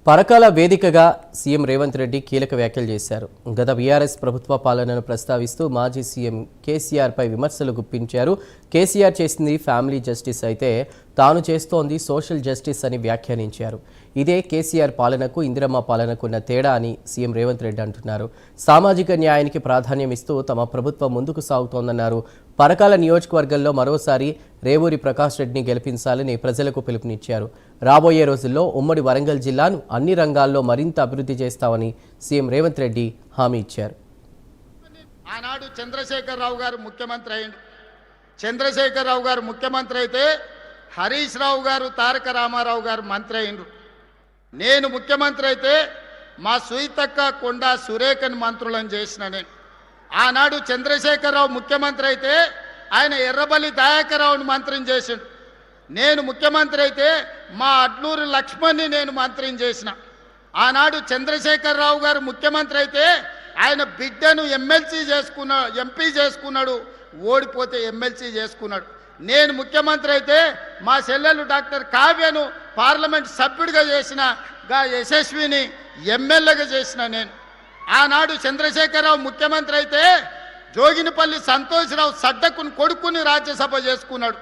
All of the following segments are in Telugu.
పరకాల వేదికగా సీఎం రేవంత్ రెడ్డి కీలక వ్యాఖ్యలు చేశారు. గత బీఆర్ఎస్ ప్రభుత్వ పాలనను ప్రస్తావిస్తూ మాజీ సీఎం కేసీఆర్ పై విమర్శలు గుప్పించారు. కేసీఆర్ చేసింది ఫ్యామిలీ జస్టిస్ అయితే తాను చేస్తోంది సోషల్ జస్టిస్ అని వ్యాఖ్యానించారు. ఇదే కేసీఆర్ పాలనకు ఇందిరమ్మ పాలనకున్న తేడా అని సీఎం రేవంత్ రెడ్డి అంటున్నారు. సామాజిక న్యాయానికి ప్రాధాన్యం ఇస్తూ తమ ప్రభుత్వం ముందుకు సాగుతోందన్నారు. పరకాల నియోజకవర్గంలో మరోసారి రేవూరి ప్రకాష్ రెడ్డిని గెలిపించాలని ప్రజలకు పిలుపునిచ్చారు. రాబోయే రోజుల్లో ఉమ్మడి వరంగల్ జిల్లాను అన్ని రంగాల్లో మరింత అభివృద్ధి చేస్తామని సీఎం రేవంత్ రెడ్డి హామీ ఇచ్చారు. ఆనాడు చంద్రశేఖరరావు గారు ముఖ్యమంత్రి అయ్యిండు. చంద్రశేఖరరావు గారు ముఖ్యమంత్రి అయితే హరీష్ రావు గారు తారక రామారావు గారు మంత్రి అయ్యిండ్రు. నేను ముఖ్యమంత్రి అయితే మా సుయితక్క కొండా సురేఖని మంత్రులను చేసిన నేను. ఆనాడు చంద్రశేఖరరావు ముఖ్యమంత్రి అయితే ఆయన ఎర్రబల్లి దయాకర్రావుని మంత్రిని చేసిండు. నేను ముఖ్యమంత్రి అయితే మా అడ్లూరు లక్ష్మణ్ని నేను మంత్రిని చేసిన. ఆనాడు చంద్రశేఖరరావు గారు ముఖ్యమంత్రి అయితే ఆయన బిడ్డను ఎంపీ చేసుకున్నాడు, ఓడిపోతే ఎమ్మెల్సీ చేసుకున్నాడు. నేను ముఖ్యమంత్రి అయితే మా చెల్లెలు డాక్టర్ కావ్యను పార్లమెంట్ సభ్యుడిగా చేసిన, యశస్విని ఎమ్మెల్యేగా చేసిన నేను. ఆనాడు చంద్రశేఖరరావు ముఖ్యమంత్రి అయితే జోగినిపల్లి సంతోష్రావు సడ్డకుని కొడుకుని రాజ్యసభ చేసుకున్నాడు.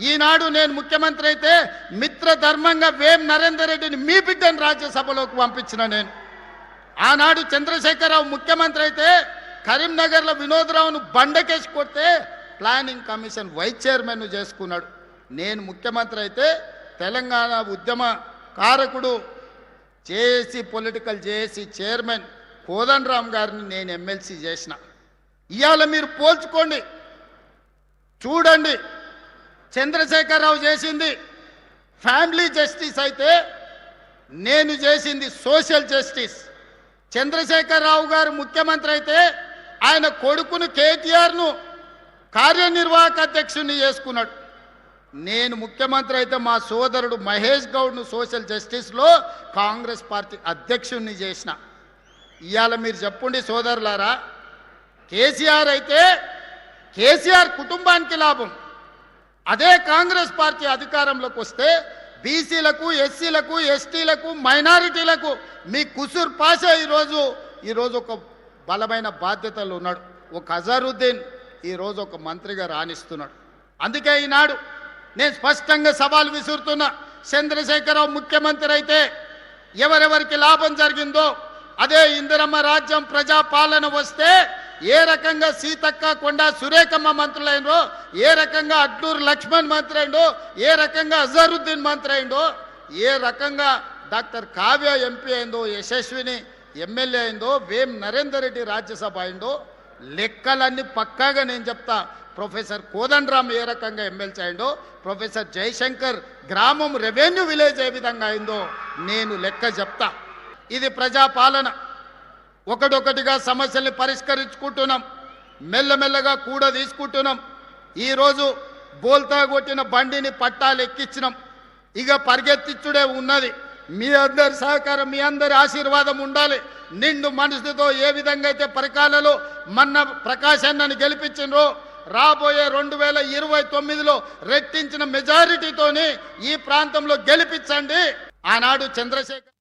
ఈనాడు నేను ముఖ్యమంత్రి అయితే మిత్రధర్మంగా వేం నరేందర్ రెడ్డిని మీ బిడ్డను రాజ్యసభలోకి పంపించిన నేను. ఆనాడు చంద్రశేఖరరావు ముఖ్యమంత్రి అయితే కరీంనగర్లో వినోద్రావును బండకేసి కొడితే ప్లానింగ్ కమిషన్ వైస్ చైర్మన్ చేసుకున్నాడు. నేను ముఖ్యమంత్రి అయితే తెలంగాణ ఉద్యమ కారకుడు JAC political JAC chairman Kodandaram గారిని నేను ఎమ్మెల్సీ చేసిన. ఇవాళ మీరు పోల్చుకోండి, చూడండి. చంద్రశేఖరరావు చేసింది ఫ్యామిలీ జస్టిస్ అయితే నేను చేసింది సోషల్ జస్టిస్. చంద్రశేఖరరావు గారు ముఖ్యమంత్రి అయితే ఆయన కొడుకును కేటీఆర్ను కార్యనిర్వాహక అధ్యక్షుడిని చేసుకున్నాడు. నేను ముఖ్యమంత్రి అయితే మా సోదరుడు మహేష్ గౌడ్ను సోషల్ జస్టిస్లో కాంగ్రెస్ పార్టీ అధ్యక్షుడిని చేసిన. ఇవాళ మీరు చెప్పండి సోదరులారా, కేసీఆర్ అయితే కేసీఆర్ కుటుంబానికి లాభం. అదే కాంగ్రెస్ పార్టీ అధికారంలోకి వస్తే బీసీలకు, ఎస్సీలకు, ఎస్టీలకు, మైనారిటీలకు మీ కుసూర్ పాషా ఈరోజు ఒక బలమైన బాధ్యతలు ఉన్నాడు. ఒక అజరుద్దీన్ ఈరోజు ఒక మంత్రిగా రాణిస్తున్నాడు. అందుకే ఈనాడు నేను స్పష్టంగా సవాల్ విసురుతున్నా. చంద్రశేఖరరావు ముఖ్యమంత్రి అయితే ఎవరెవరికి లాభం జరిగిందో అదే ఇందిరమ్మ రాజ్యం ప్రజాపాలన వస్తే ఏ రకంగా సీతక్క కొండా సురేఖమ్మ మంత్రులైందో, ఏ రకంగా అడ్లూరు లక్ష్మణ్ మంత్రి అయిందో, ఏ రకంగా అజరుద్దీన్ మంత్రి అయిందో, ఏ రకంగా డాక్టర్ కావ్య ఎంపీ అయిందో, యశస్విని ఎమ్మెల్యే అయిందో, వేం నరేందర్ రెడ్డి రాజ్యసభ అయిందో, లెక్కలన్నీ పక్కాగా నేను చెప్తా. ప్రొఫెసర్ కోదండరామ్ ఏ రకంగా ఎమ్మెల్సీ అయిందో, ప్రొఫెసర్ జయశంకర్ గ్రామం రెవెన్యూ విలేజ్ ఏ విధంగా అయిందో నేను లెక్క చెప్తా. ఇది ప్రజాపాలన. ఒకటొకటిగా సమస్యల్ని పరిష్కరించుకుంటున్నాం, మెల్లమెల్లగా కూడా తీసుకుంటున్నాం. ఈరోజు బోల్తా కొట్టిన బండిని పట్టాలు ఎక్కించినాం, ఇక పరిగెత్తించుడే ఉన్నది. మీ అందరి సహకారం, మీ అందరి ఆశీర్వాదం ఉండాలి. నిండు మనసుతో ఏ విధంగా అయితే పరకాలలో మన్న ప్రకాష్ అన్నని గెలిపించినో రాబోయే 2029లో రెట్టించిన మెజారిటీతోని ఈ ప్రాంతంలో గెలిపించండి. ఆనాడు చంద్రశేఖర్